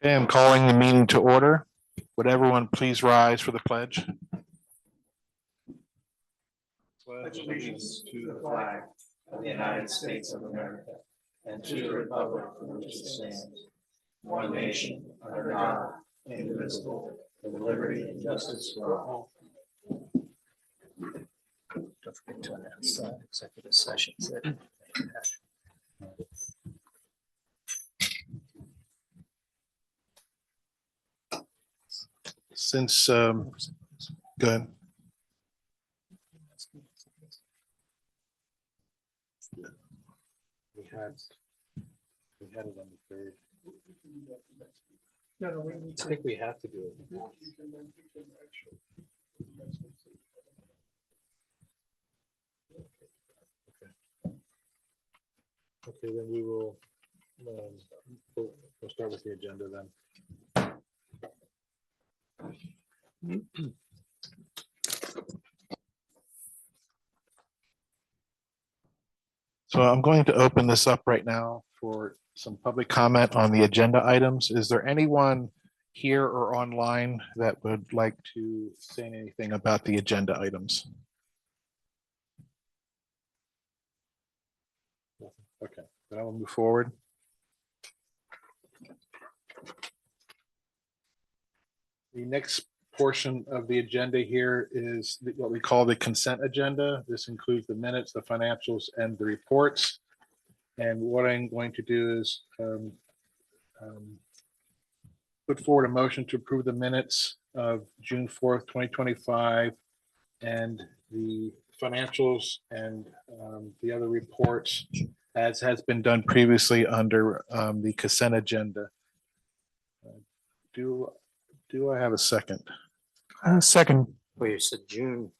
Okay, I'm calling the meeting to order. Would everyone please rise for the pledge? Pledge allegiance to the flag of the United States of America and to the republic for which it stands, one nation under God, indivisible, with liberty and justice for all. Don't forget to announce executive sessions. Since, go ahead. We had it on the third. No, we need I think we have to do it. Okay, then we will, we'll start with the agenda then. So I'm going to open this up right now for some public comment on the agenda items. Is there anyone here or online that would like to say anything about the agenda items? Okay, then I will move forward. The next portion of the agenda here is what we call the consent agenda. This includes the minutes, the financials, and the reports. And what I'm going to do is put forward a motion to approve the minutes of June 4th, 2025, and the financials and the other reports as has been done previously under the consent agenda. Do I have a second? Second, Well, you said June.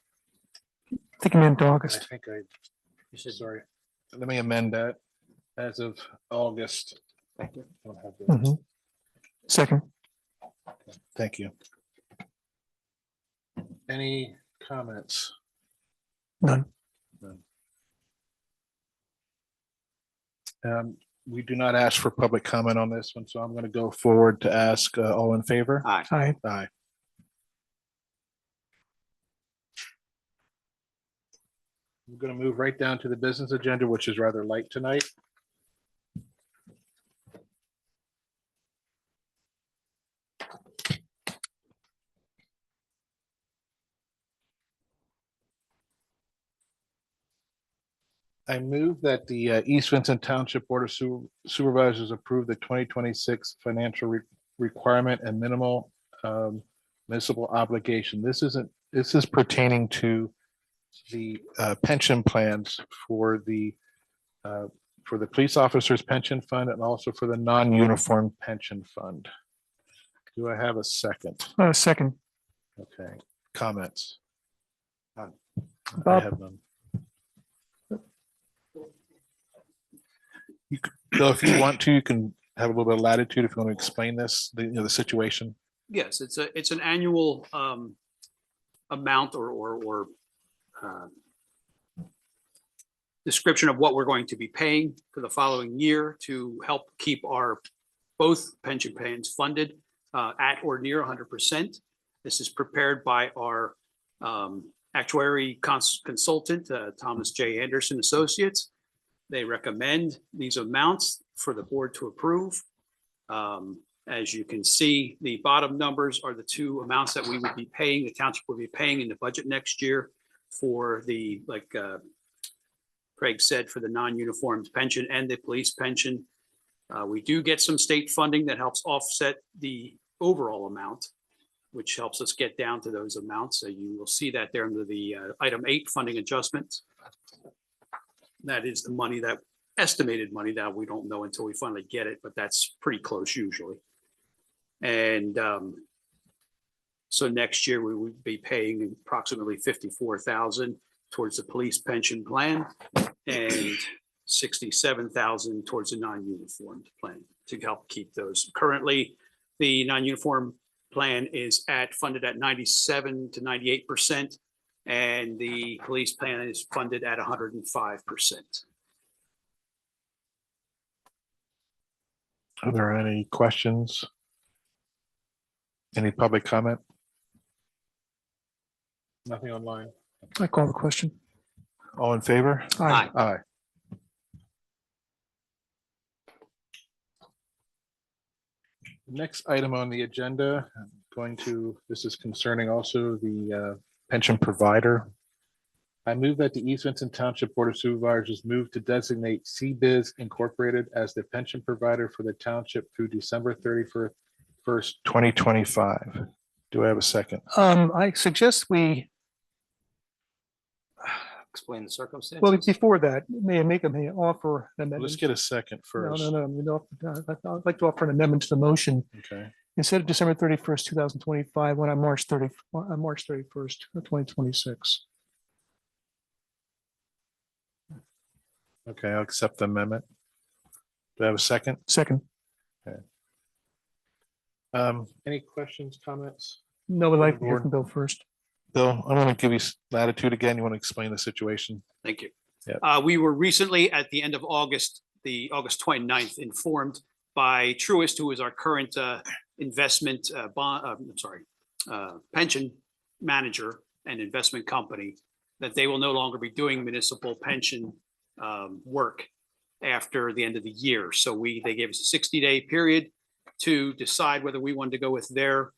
I think I meant I August. think I, You said sorry. Let me amend that. As of August. Thank you. I don't have the- Mhm. Second, Thank you. Any comments? none. We do not ask for public comment on this one, so I'm going to go forward to ask all in favor. Aye. Aye. Aye. I'm going to move right down to the business agenda, which is rather light tonight. I move that the East Vincent Township Board of Supervisors approve the 2026 financial requirement and minimal municipal obligation. This is pertaining to the pension plans for the police officers pension fund and also for the non-uniform pension fund. Do I have a second? Second, Okay, comments? I Bob. have none. So if you want to, you can have a little bit of latitude if you want to explain this, the situation. Yes, it's an annual amount or description of what we're going to be paying for the following year to help keep our both pension plans funded at or near 100%. This is prepared by our actuary consultant, Thomas J. Anderson Associates. They recommend these amounts for the board to approve. As you can see, the bottom numbers are the two amounts that we would be paying, the township will be paying in the budget next year for the, like Craig said, for the non-uniformed pension and the police pension. We do get some state funding that helps offset the overall amount, which helps us get down to those amounts. So you will see that there under the item 8 funding adjustments. That is the money that estimated money that we don't know until we finally get it, but that's pretty close usually. And so next year we would be paying approximately $54,000 towards the police pension plan and $67,000 towards the non-uniformed plan to help keep those. Currently, the non-uniform plan is funded at 97 to 98%. And the police plan is funded at 105%. Are there any questions? Any public comment? Nothing online. I call the question. All in favor? Aye. Aye. Next item on the agenda, this is concerning also the pension provider. I move that the East Vincent Township Board of Supervisors move to designate CBiz Incorporated as the pension provider for the township through December 31st, 2025. Do I have a second? I suggest we, Explain the circumstances. well, before that, may I make an offer an amendment? Let's get a second No, first. I'd like to offer an amendment to the motion. Okay. Instead of December 31st, 2025, when on March 31st, 2026. Okay, I'll accept the amendment. Do I have a second? Second. Any questions, comments? No, I'd like to hear Board. from Bill first. Bill, I want to give you latitude again. You want to explain the situation? Thank you. Yep. We were recently at the end of August, the August 29th, informed by Truist, who is our current investment pension manager and investment company, that they will no longer be doing municipal pension work after the end of the year. So they gave us a 60-day period to decide whether we wanted to go with their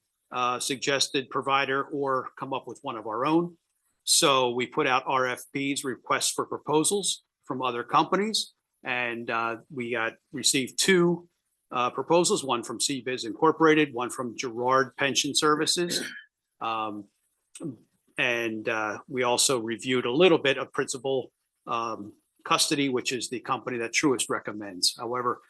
suggested provider or come up with one of our own. So we put out RFPs, requests for proposals from other companies, and we received two proposals, one from CBiz Incorporated, one from Gerard Pension Services. And we also reviewed a little bit of Principal Custody, which is the company that Truist recommends. However,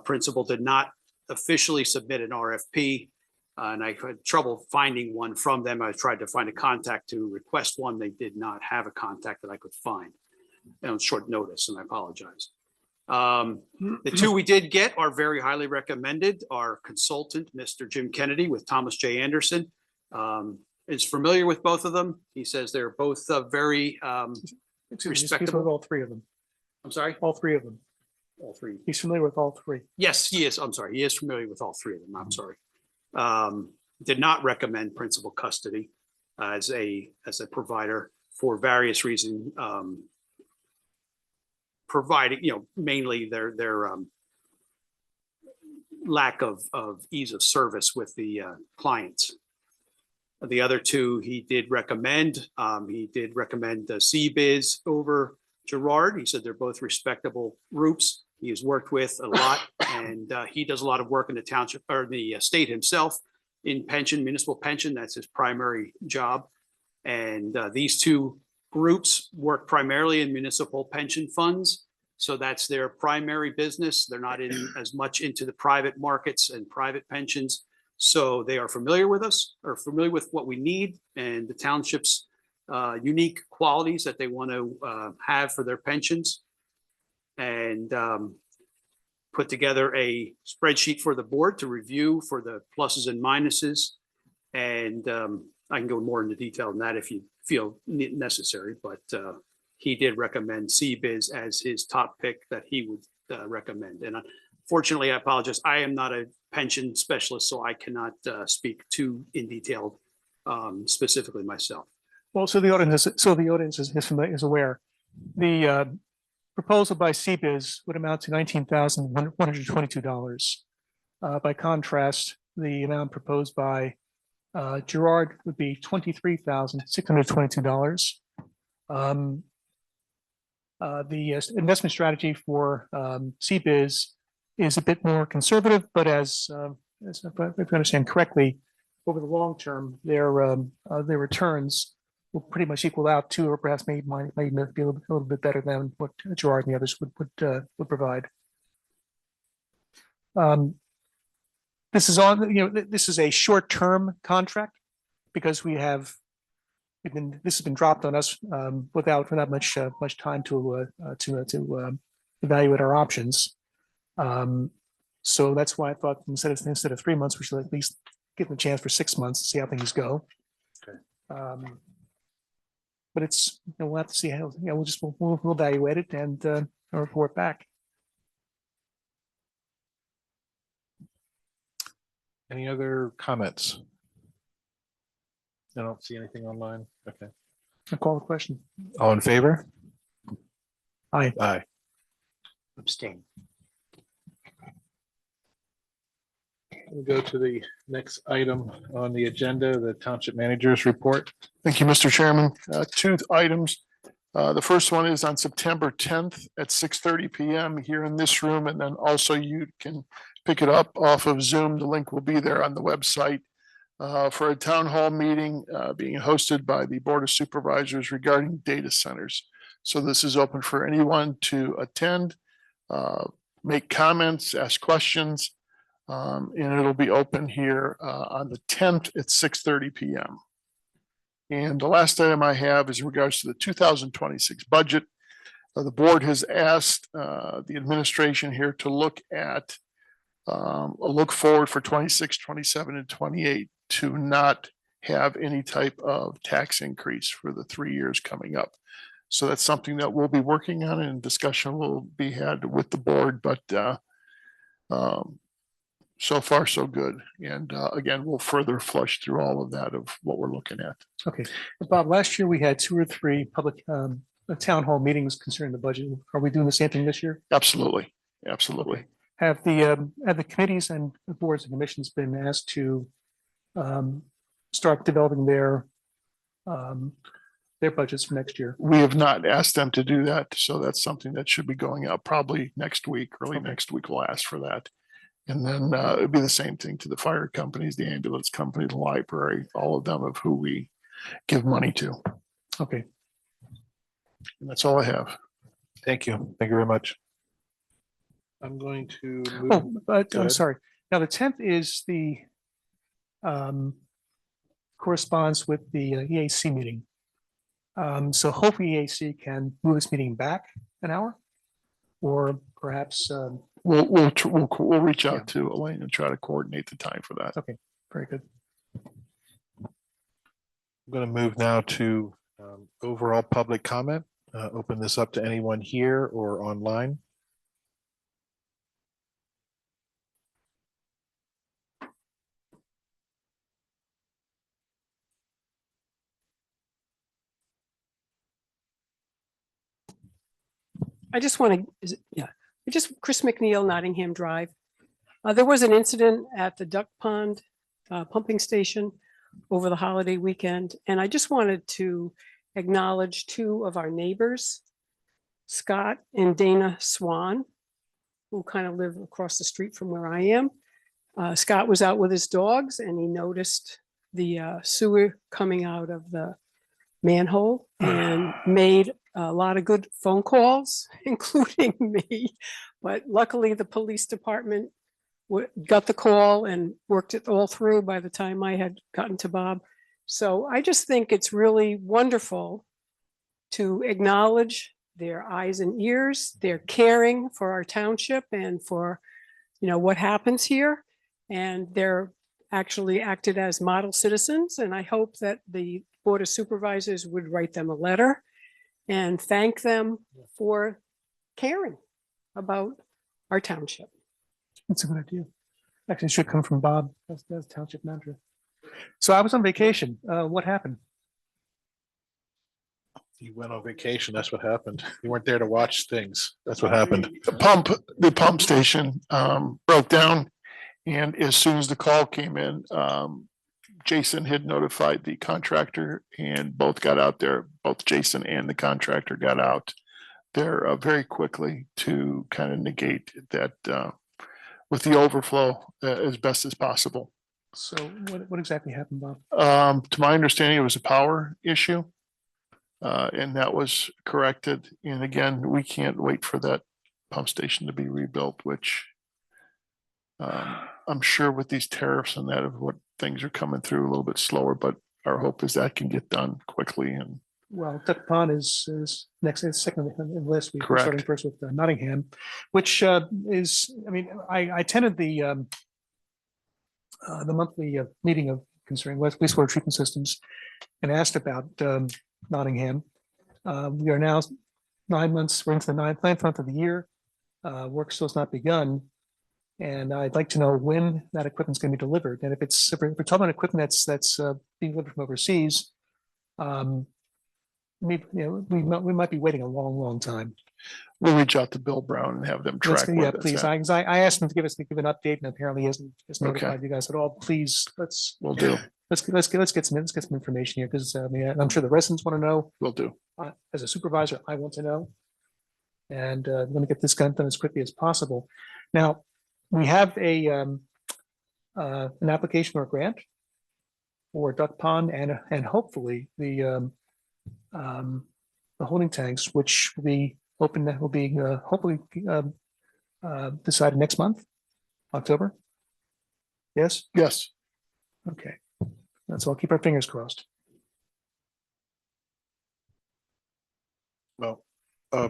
Principal did not officially submit an RFP, and I had trouble finding one from them. I tried to find a contact to request one. They did not have a contact that I could find on short notice, and I apologize. The two we did get are very highly recommended. Our consultant, Mr. Jim Kennedy with Thomas J. Anderson, is familiar with both of them. He says they're both very respectable. All three of them. I'm sorry? All three of them. All three. He's familiar with all three. Yes, he is. I'm sorry. He is familiar with all three of them. I'm sorry. Did not recommend Principal Custody as a provider for various reasons, providing, mainly their lack of ease of service with the clients. The other two he did recommend. He did recommend CBiz over Gerard. He said they're both respectable groups he has worked with a lot, and he does a lot of work in the township or the state himself in pension, municipal pension. That's his primary job. And these two groups work primarily in municipal pension funds. So that's their primary business. They're not in as much into the private markets and private pensions. So they are familiar with us, or familiar with what we need and the township's unique qualities that they want to have for their pensions, and put together a spreadsheet for the board to review for the pluses and minuses. And I can go more into detail than that if you feel necessary, but he did recommend CBiz as his top pick that he would recommend. And unfortunately, I apologize, I am not a pension specialist, so I cannot speak too in detail specifically myself. Well, so the audience is aware. The proposal by CBiz would amount to $19,122. By contrast, the amount proposed by Gerard would be $23,622. The investment strategy for CBiz is a bit more conservative, but as if I understand correctly, over the long term, their returns will pretty much equal out to, or perhaps might be a little bit better than what Gerard and the others would provide. This is this is a short-term contract because this has been dropped on us without much time to evaluate our options. So that's why I thought instead of 3 months, we should at least give them a chance for 6 months to see how things go. Okay. But it's, we'll have to see how, we'll evaluate it and report back. Any other comments? I don't see anything online. Okay. I call the question. All in favor? Aye. Aye. Abstain. We'll go to the next item on the agenda, the Township Manager's Report. Thank you, Mr. Chairman. Two items. The first one is on September 10th at 6:30 PM here in this room, and then also you can pick it up off of Zoom. The link will be there on the website for a town hall meeting being hosted by the Board of Supervisors regarding data centers. So this is open for anyone to attend, make comments, ask questions, and it'll be open here on the 10th at 6:30 PM. And the last item I have is in regards to the 2026 budget. The board has asked the administration here to look at a look forward for 26, 27, and 28 to not have any type of tax increase for the 3 years coming up. So that's something that we'll be working on and discussion will be had with the board, but so far so good. And again, we'll further flush through all of that of what we're looking at. Okay. Bob, last year we had 2 or 3 public town hall meetings concerning the budget. Are we doing the same thing this year? Absolutely. Absolutely. Have the committees and the boards and commissions been asked to start developing their budgets for next year? We have not asked them to do that. So that's something that should be going out probably next week, early next week. We'll ask for that. And then it'd be the same thing to the fire companies, the ambulance company, the library, all of them of who we give money to. Okay. And that's all I have. Thank you. Thank you very much. I'm going to move. Oh, but Go I'm ahead. sorry. Now, the 10th is the corresponds with the EAC meeting. So hopefully EAC can move this meeting back an hour or perhaps, We'll reach Yeah. out to Elaine and try to coordinate the time for that. very good. I'm going to move now to overall public comment. Open this up to anyone here or online. I just want to, Chris McNeil, Nottingham Drive. There was an incident at the Duck Pond pumping station over the holiday weekend, and I just wanted to acknowledge 2 of our neighbors, Scott and Dana Swan, who kind of live across the street from where I am. Scott was out with his dogs and he noticed the sewer coming out of the manhole and made a lot of good phone calls, including me. But luckily, the police department got the call and worked it all through by the time I had gotten to Bob. So I just think it's really wonderful to acknowledge their eyes and ears, their caring for our township and for, what happens here. And they're actually acted as model citizens. And I hope that the Board of Supervisors would write them a letter and thank them for caring about our township. That's a good idea. Actually, it should come from Bob as township manager. So I was on vacation. What happened? You went on vacation. That's what happened. You weren't there to watch things. That's what happened. The pump station broke down. And as soon as the call came in, Jason had notified the contractor and both got out there. Both Jason and the contractor got out there very quickly to kind of negate that with the overflow as best as possible. So what exactly happened, Bob? To my understanding, it was a power issue. And that was corrected. And again, we can't wait for that pump station to be rebuilt, which I'm sure with these tariffs and that of what things are coming through a little bit slower, but our hope is that can get done quickly. And Well, Duck Pond is next, second in the list. We're Correct. starting first with Nottingham, which is, I attended the monthly meeting of concerning wastewater treatment systems and asked about Nottingham. We are now 9 months, we're into the ninth month of the year. Work still has not begun. And I'd like to know when that equipment's going to be delivered. And if we're talking about equipment that's being delivered from overseas, maybe, we might be waiting a long, long time. We'll reach out to Bill Brown and have them track. Yeah, where that's please. at. I asked him to give an update, and apparently he hasn't Okay. notified you guys at all. Please, We'll do. let's get some information here, because I'm sure the residents want to know. We'll do. As a supervisor, I want to know. And I'm going to get this done as quickly as possible. Now, we have an application or grant for Duck Pond and hopefully the holding tanks, which will be hopefully decided next month, October. Yes. Yes. Okay. So I'll keep our fingers crossed. Well, I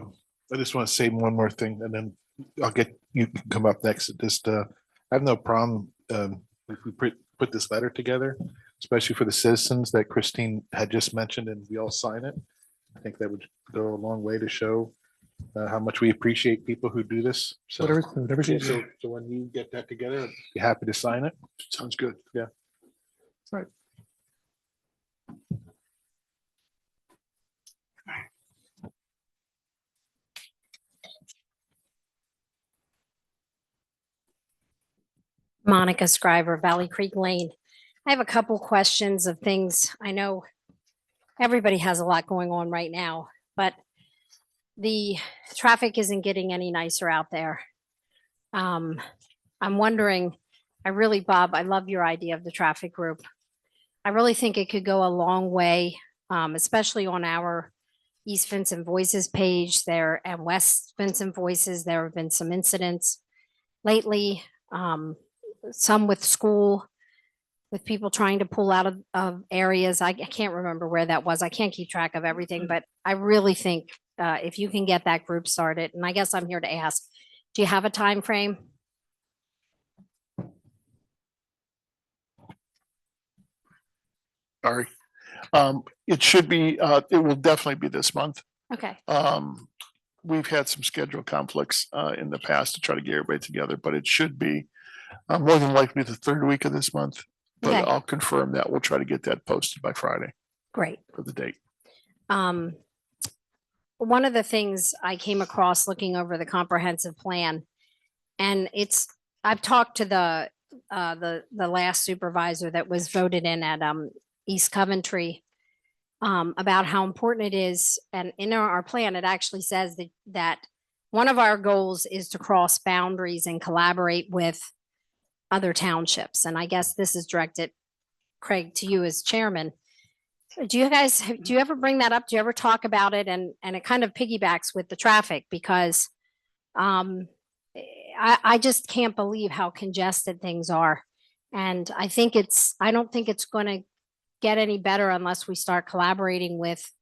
just want to say one more thing, and then I'll get you can come up next. Just I have no problem if we put this letter together, especially for the citizens that Christine had just mentioned, and we all sign it. I think that would go a long way to show how much we appreciate people who do this. So, Whatever. so when you get that together, I'd be happy to sign it. Sounds good. Yeah. Right. Monica Scriver, Valley Creek Lane. I have a couple questions of things. I know everybody has a lot going on right now, but the traffic isn't getting any nicer out there. I'm wondering, Bob, I love your idea of the traffic group. I really think it could go a long way, especially on our East Vincent Voices page there and West Vincent Voices. There have been some incidents lately. Some with school, with people trying to pull out of areas. I can't remember where that was. I can't keep track of everything, but I really think if you can get that group started, and I guess I'm here to ask, do you have a time frame? Sorry. It should be, it will definitely be this month. Okay, We've had some schedule conflicts in the past to try to get everybody together, but it should be more than likely the third week of this month. But Okay. I'll confirm that. We'll try to get that posted by Friday great. for the date. One of the things I came across looking over the comprehensive plan, and I've talked to the last supervisor that was voted in at East Coventry about how important it is. And in our plan, it actually says that one of our goals is to cross boundaries and collaborate with other townships. And I guess this is directed, Craig, to you as chairman. Do you ever bring that up? Do you ever talk about it? And it kind of piggybacks with the traffic, because I just can't believe how congested things are. And I don't think it's going to get any better unless we start collaborating with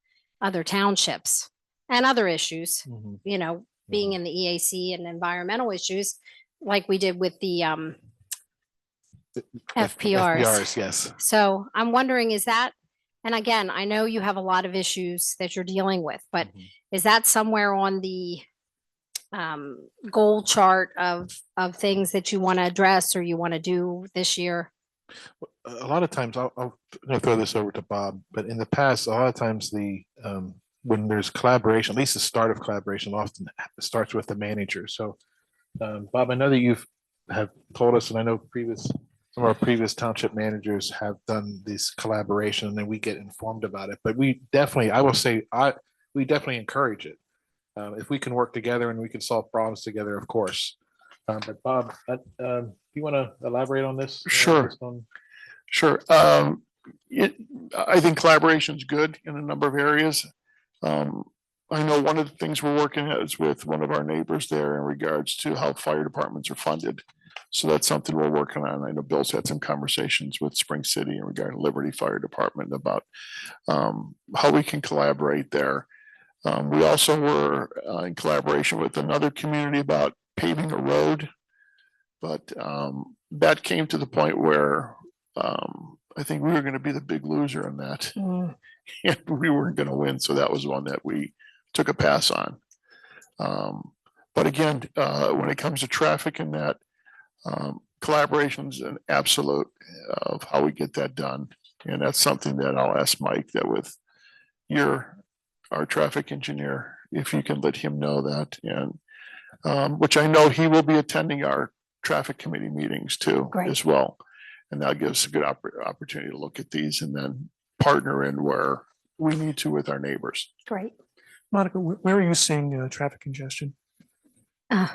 other townships and other issues, being in the EAC and environmental issues like we did with the FPRs. Yes. So I'm wondering, is that, and again, I know you have a lot of issues that you're dealing with, but is that somewhere on the goal chart of things that you want to address or you want to do this year? A lot of times, I'll throw this over to Bob, but in the past, a lot of times when there's collaboration, at least the start of collaboration often starts with the manager. So Bob, I know that have told us, and I know some of our previous township managers have done this collaboration, and then we get informed about it. But we definitely encourage it. If we can work together and we can solve problems together, of course. But Bob, do you want to elaborate on this? Sure. Sure. I think collaboration is good in a number of areas. I know one of the things we're working at is with one of our neighbors there in regards to how fire departments are funded. So that's something we're working on. I know Bill's had some conversations with Spring City in regard to Liberty Fire Department about how we can collaborate there. We also were in collaboration with another community about paving a road, but that came to the point where I think we were going to be the big loser in that, and we weren't going to win. So that was one that we took a pass on. But again, when it comes to traffic and that, Collaboration is an absolute of how we get that done. And that's something that I'll ask Mike that with our traffic engineer, if you can let him know that. And which I know he will be attending our traffic committee meetings too, Great. as well. And that gives us a good opportunity to look at these and then partner in where we need to with our neighbors. Great. Monica, where are you seeing traffic congestion? I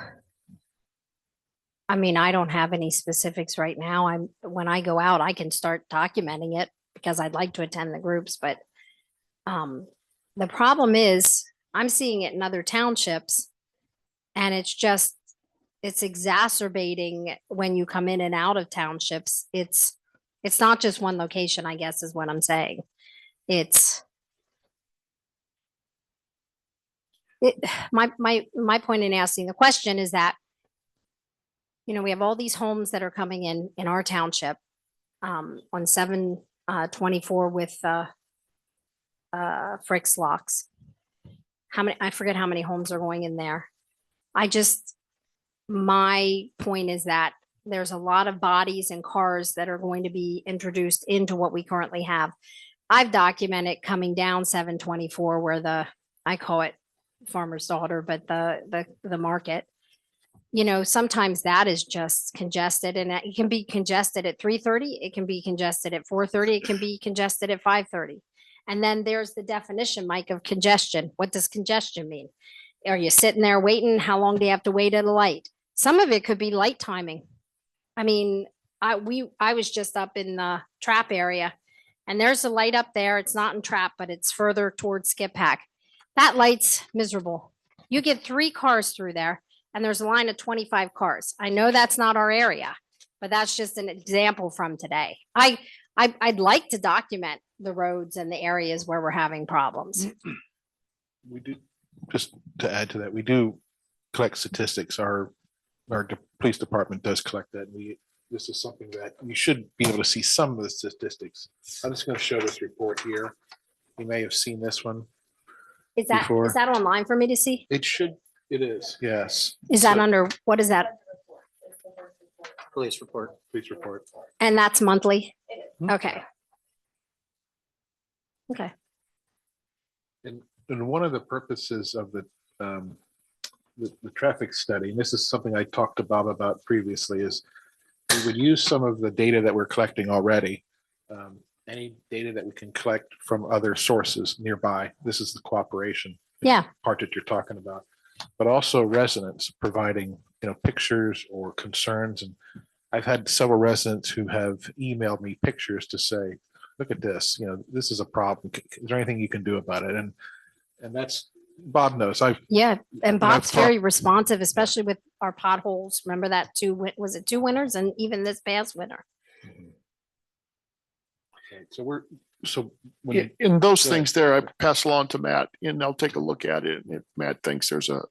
mean, I don't have any specifics right now. When I go out, I can start documenting it because I'd like to attend the groups, but the problem is I'm seeing it in other townships and it's exacerbating when you come in and out of townships. It's not just one location, I guess is what I'm saying. My point in asking the question is that, you know, we have all these homes that are coming in our township on 724 with Frick's locks. I forget how many homes are going in there. My point is that there's a lot of bodies and cars that are going to be introduced into what we currently have. I've documented coming down 724 where I call it farmer's daughter, but the market, you know, sometimes that is just congested, and it can be congested at 3:30. It can be congested at 4:30. It can be congested at 5:30. And then there's the definition, Mike, of congestion. What does congestion mean? Are you sitting there waiting? How long do you have to wait at a light? Some of it could be light timing. I mean, I was just up in the Trap area and there's a light up there. It's not in Trap, but it's further towards Skip Hack. That light's miserable. You get 3 cars through there and there's a line of 25 cars. I know that's not our area, but that's just an example from today. I'd like to document the roads and the areas where we're having problems. We do, just to add to that, we do collect statistics. Our police department does collect that. This is something that you should be able to see some of the statistics. I'm just going to show this report here. You may have seen this one. Is that Before. is that online for me to see? It is, yes. Is that So, under, what is that? Police report. police report? And that's monthly? Mhm. Okay. Okay. And one of the purposes of the traffic study, and this is something I talked to Bob about previously, is we would use some of the data that we're collecting already. Any data that we can collect from other sources nearby. This is the cooperation Yeah. part that you're talking about, but also residents providing, you know, pictures or concerns. And I've had several residents who have emailed me pictures to say, look at this, you know, this is a problem. Is there anything you can do about it? And that's, Bob knows. Yeah. And I've Bob's talked- very responsive, especially with our potholes. Remember that was it 2 winters and even this past winter? Okay, so when Yeah, you- and those Go ahead. things there, I pass along to Matt and they'll take a look at it. And if Matt thinks there's a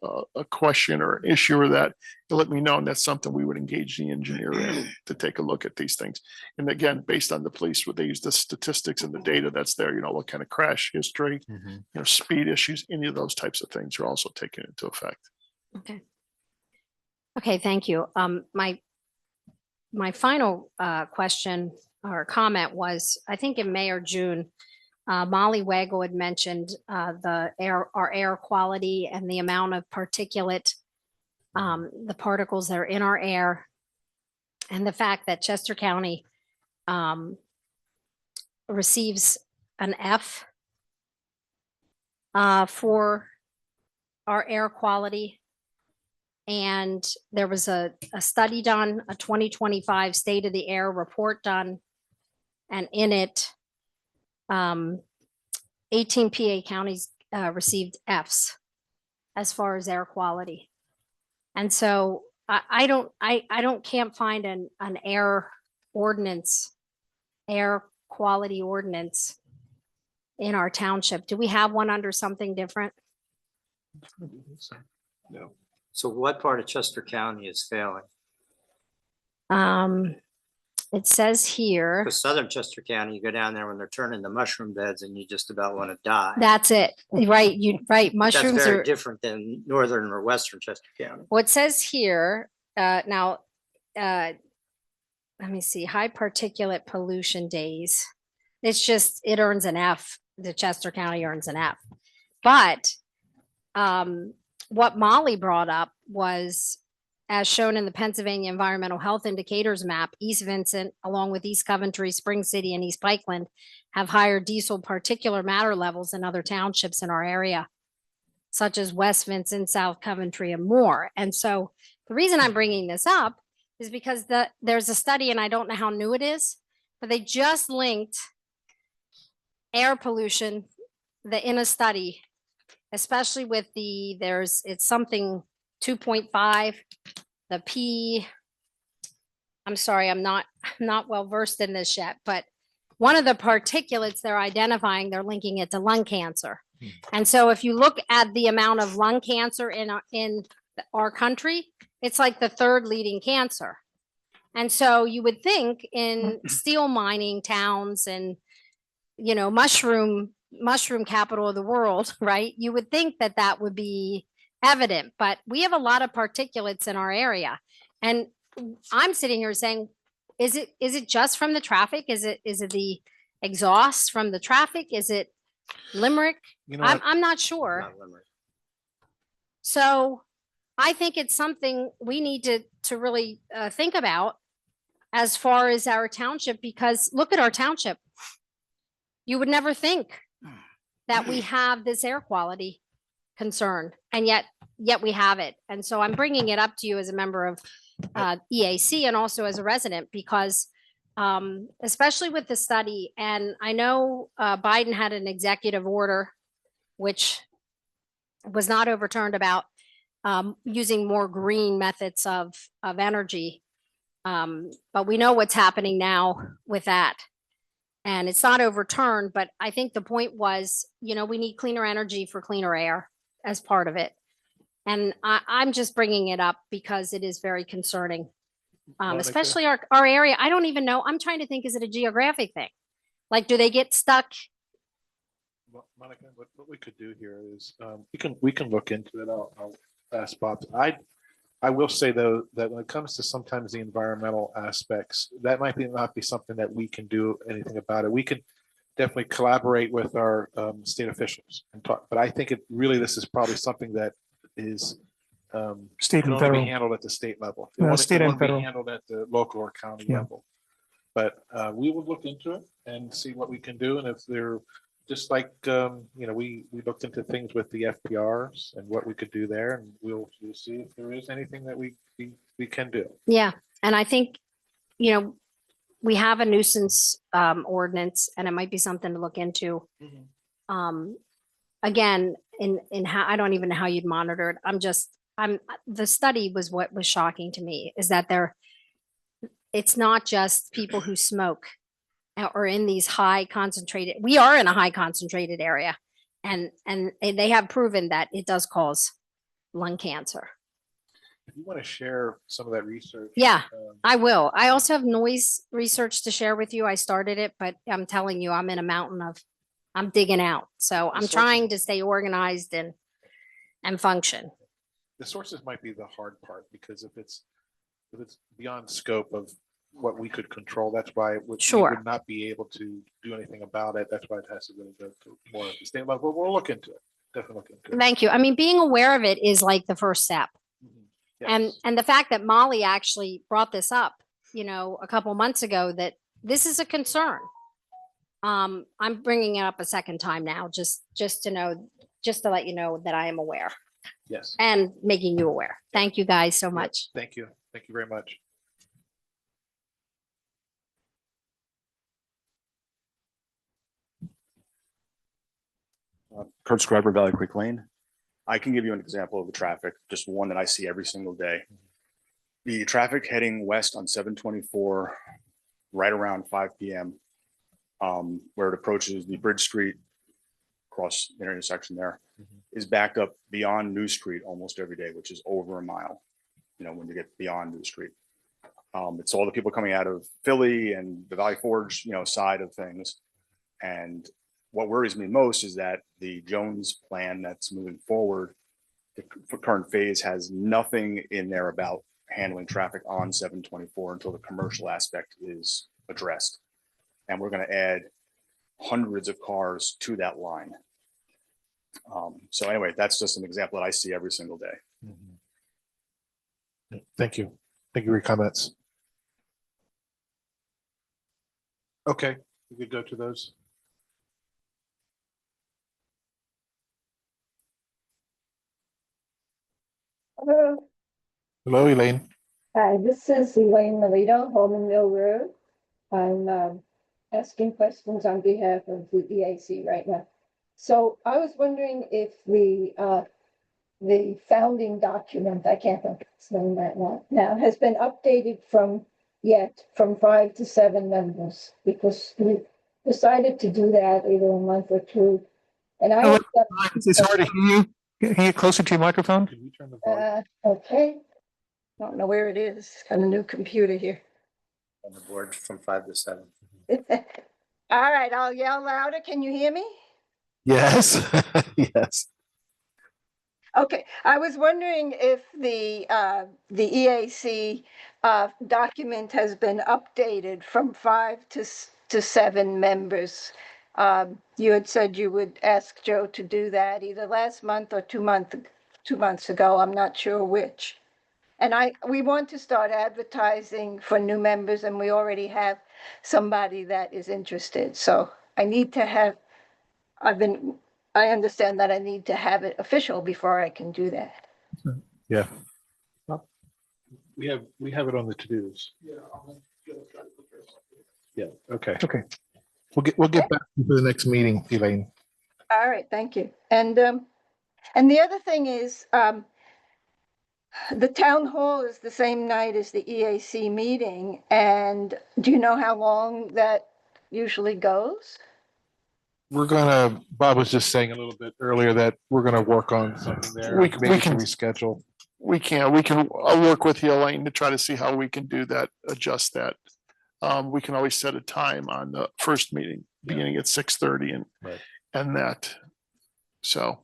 question or an issue or that, he'll let me know. And that's something we would engage the engineer in to take a look at these things. And again, based on the police, what they use the statistics and the data that's there, you know, what kind of crash history, you know, speed issues, any of those types of things are also taken into effect. Okay. Okay, thank you. My final question or comment was, I think in May or June, Molly Wagle had mentioned our air quality and the amount of particulate, the particles that are in our air, and the fact that Chester County receives an F for our air quality. And there was a study done, a 2025 State of the Air report done. And in it, 18 PA counties received Fs as far as air quality. And so can't find an air quality ordinance in our township. Do we have one under something different? No. So what part of Chester County is failing? It says here, Because southern Chester County, you go down there when they're turning the mushroom beds and you just about want to die. that's it, right? Right, That's mushrooms very are, different than northern or western Chester County. what says here, now, let me see, high particulate pollution days. It's just, it earns an F. The Chester County earns an F. But what Molly brought up was, as shown in the Pennsylvania Environmental Health Indicators map, East Vincent, along with East Coventry, Spring City, and East Pikeland, have higher diesel particulate matter levels than other townships in our area, such as West Vincent, South Coventry, and more. And so the reason I'm bringing this up is because there's a study, and I don't know how new it is, but they just linked air pollution in a study, especially with it's something 2.5, the P. I'm sorry, I'm not well versed in this yet, but one of the particulates they're identifying, they're linking it to lung cancer. And so if you look at the amount of lung cancer in our country, it's like the third leading cancer. And so you would think in steel mining towns and, you know, mushroom capital of the world, right? You would think that that would be evident, but we have a lot of particulates in our area. And I'm sitting here saying, is it just from the traffic? Is it the exhaust from the traffic? Is it Limerick? You know what? I'm not sure. Not Limerick. So I think it's something we need to really think about as far as our township, because look at our township. You would never think that we have this air quality concern, and yet we have it. And so I'm bringing it up to you as a member of EAC and also as a resident, because especially with the study, and I know Biden had an executive order, which was not overturned, about using more green methods of energy. But we know what's happening now with that. And it's not overturned, but I think the point was, you know, we need cleaner energy for cleaner air as part of it. And I'm just bringing it up because it is very concerning, especially our area. I don't even know. I'm trying to think, is it a geographic thing? Like, do they get stuck? Monica, what we could do here is we can look into it. I'll ask Bob. I will say though that when it comes to sometimes the environmental aspects, that might not be something that we can do anything about it. We can definitely collaborate with our state officials and talk. But I think this is probably something that is State can and only federal. be handled at the state level. Yeah, state and won't be federal. handled at the local or county Yeah. level. But we will look into it and see what we can do. And if they're just like, you know, we looked into things with the FPRs and what we could do there, and we'll see if there is anything that we can do. Yeah. And I think, you know, we have a nuisance ordinance, and it might be something to look into. Again, in how, I don't even know how you'd monitor it. The study was what was shocking to me, is that it's not just people who smoke or in these high concentrated, we are in a high concentrated area, and they have proven that it does cause lung cancer. If you want to share some of that research. Yeah, I will. I also have noise research to share with you. I started it, but I'm telling you, I'm in a mountain I'm digging out. So I'm trying to stay organized and function. The sources might be the hard part, because if it's beyond scope of what we could control, that's why we would not be able to do anything about it. That's why it has to really go to more at the state level. We'll look into it. Definitely look into it. Thank you. I mean, being aware of it is like the first step. Yes. And the fact that Molly actually brought this up, you know, a couple months ago, that this is a concern. I'm bringing it up a second time now, just to let you know that I am aware. Yes. And making you aware. Thank you guys so much. Thank you. Thank you very much. Kurt Scriber, Valley Creek Lane. I can give you an example of the traffic, just one that I see every single day. The traffic heading west on 724, right around 5 p.m., where it approaches the Bridge Street cross intersection there, is backed up beyond New Street almost every day, which is over a mile, you know, when you get beyond New Street. It's all the people coming out of Philly and the Valley Forge, you know, side of things. And what worries me most is that the Jones plan that's moving forward, the current phase, has nothing in there about handling traffic on 724 until the commercial aspect is addressed. And we're going to add hundreds of cars to that line. So anyway, that's just an example that I see every single day. Thank you. Thank you for your comments. Okay, we could go to those. Hello. Hello, Elaine. Hi, this is Elaine Melito, Holman Mill Road. I'm asking questions on behalf of the EAC right now. So I was wondering if the founding document, I can't think of its name right now, has been updated from 5 to 7 members, because we decided to do that either a month or two. And I, It's hard to hear you. Can you get closer to your microphone? Can we turn the volume? okay. Don't know where it is. Got a new computer here. On the board from 5 to 7. All right, I'll yell louder. Can you hear me? Yes, yes. Okay, I was wondering if the EAC document has been updated from 5 to 7 members. You had said you would ask Joe to do that either last month or 2 months ago. I'm not sure which. And we want to start advertising for new members, and we already have somebody that is interested. So I need to have, I understand that I need to have it official before I can do that. Yeah. We have it on the to-dos. Yeah, okay. Okay. We'll get back to the next meeting, Elaine. All right, thank you. And the other thing is, the town hall is the same night as the EAC meeting. And do you know how long that usually goes? Bob was just saying a little bit earlier that we're gonna work on something there. We Maybe can- reschedule. I'll work with you, Elaine, to try to see how we can do that, adjust that. We can always set a time on the first meeting, beginning at 6:30 Right. and that. So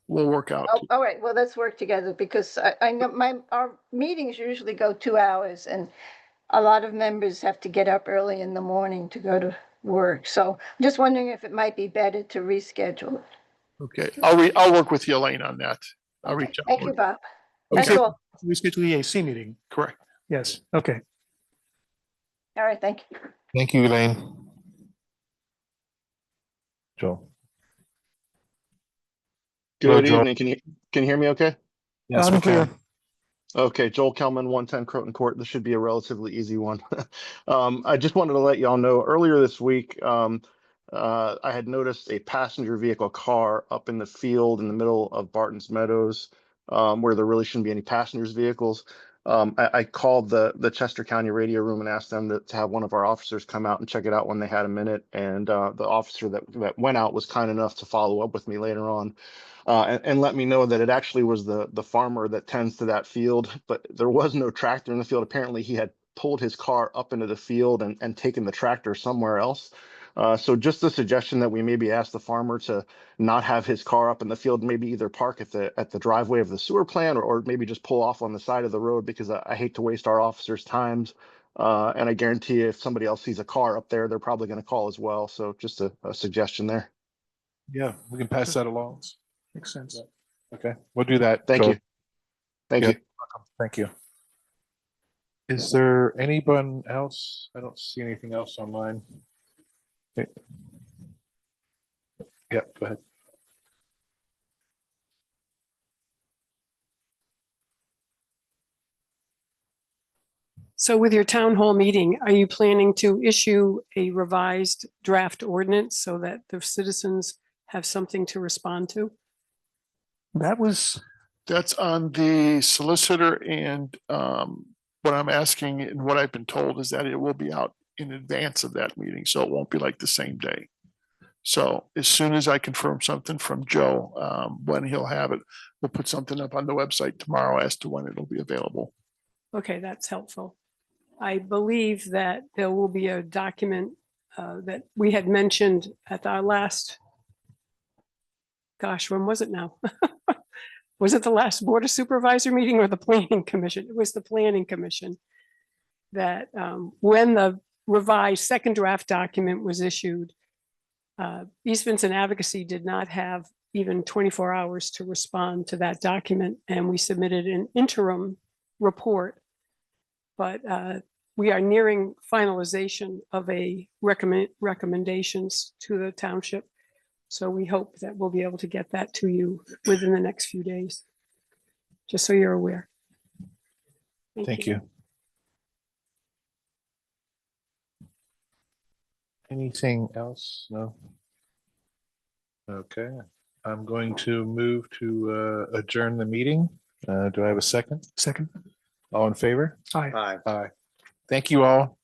we'll work out. Oh, all right, well, let's work together, because I know our meetings usually go 2 hours, and a lot of members have to get up early in the morning to go to work. So I'm just wondering if it might be better to reschedule. Okay, I'll work with you, Elaine, on that. I'll reach out. Thank you, Bob. That's Okay, all. We schedule the EAC meeting. correct. Yes. Okay. All right, thank you. Thank you, Elaine. Joel. Hello, Good Joel. evening. Can you hear me okay? Yes, Loud we and clear. can. Okay, Joel Kelman, 110 Croton Court. This should be a relatively easy one. I just wanted to let y'all know earlier this week, I had noticed a passenger vehicle car up in the field in the middle of Barton's Meadows, where there really shouldn't be any passengers vehicles. I called the Chester County radio room and asked them to have one of our officers come out and check it out when they had a minute. And the officer that went out was kind enough to follow up with me later on. And let me know that it actually was the farmer that tends to that field, but there was no tractor in the field. Apparently he had pulled his car up into the field and taken the tractor somewhere else. So just a suggestion that we maybe ask the farmer to not have his car up in the field, maybe either park at the driveway of the sewer plant, or maybe just pull off on the side of the road, because I hate to waste our officers' times. And I guarantee you, if somebody else sees a car up there, they're probably going to call as well. So just a suggestion there. Yeah, we can pass that along. Makes sense. Okay, we'll do that. Thank Joel. you. Thank Yeah. you. Thank you. Is there anyone else? I don't see anything else online. Okay. Yeah, go ahead. So with your town hall meeting, are you planning to issue a revised draft ordinance so that the citizens have something to respond to? That's on the solicitor, and what I'm asking and what I've been told is that it will be out in advance of that meeting, so it won't be like the same day. So as soon as I confirm something from Joe, when he'll have it, we'll put something up on the website tomorrow as to when it'll be available. Okay, that's helpful. I believe that there will be a document that we had mentioned at our last, gosh, when was it now? was it the last Board of Supervisor meeting or the Planning Commission? It was the Planning Commission that when the revised second draft document was issued, East Vincent Advocacy did not have even 24 hours to respond to that document, and we submitted an interim report. But we are nearing finalization of a recommendations to the township. So we hope that we'll be able to get that to you within the next few days, just so you're aware. Thank you. Anything else? No? Okay, I'm going to move to adjourn the meeting. Do I have a second? Second. All in favor? Aye. Aye. Aye. Thank you all.